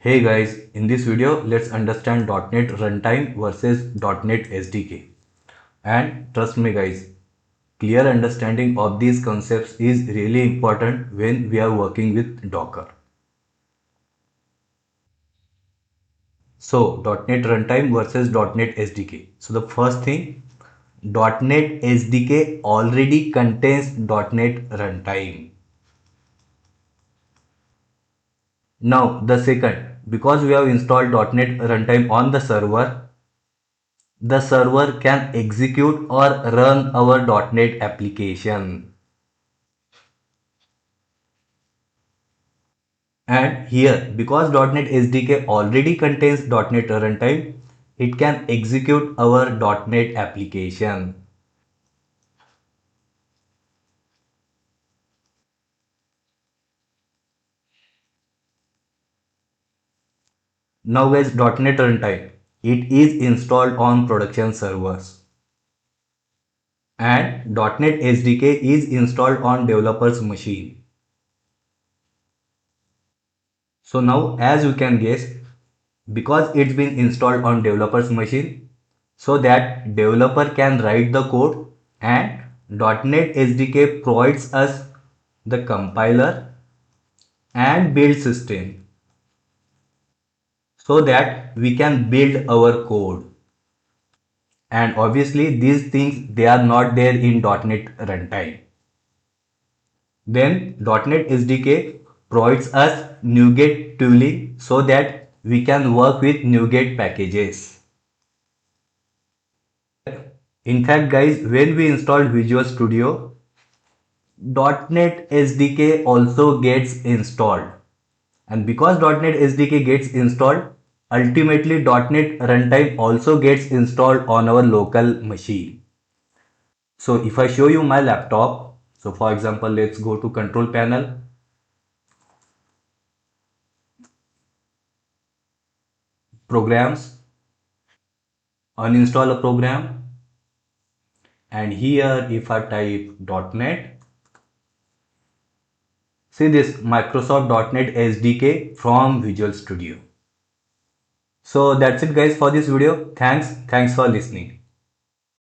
Hey guys, in this video, let's understand .NET Runtime versus .NET SDK. And trust me guys, clear understanding of these concepts is really important when we are working with Docker. So, .NET Runtime versus .NET SDK. So the first thing, .NET SDK already contains .NET Runtime. Now the second, because we have installed .NET Runtime on the server can execute or run our .NET application. And here, because .NET SDK already contains .NET Runtime, it can execute our .NET application. Now guys, .NET Runtime, it is installed on production servers. And .NET SDK is installed on developer's machine. So now as you can guess, because it's been installed on developer's machine, so that developer can write the code and .NET SDK provides us the compiler and build system so that we can build our code. And obviously these things they are not there in .NET Runtime. Then .NET SDK provides us NuGet tooling so that we can work with NuGet packages. In fact guys, when we installed Visual Studio, .NET SDK also gets installed. And because .NET SDK gets installed, ultimately .NET Runtime also gets installed on our local machine. So if I show you my laptop, so for example, let's go to control panel, programs, uninstall a program, and here if I type .NET, see this Microsoft .NET SDK from Visual Studio. So that's it guys for this video. Thanks for listening.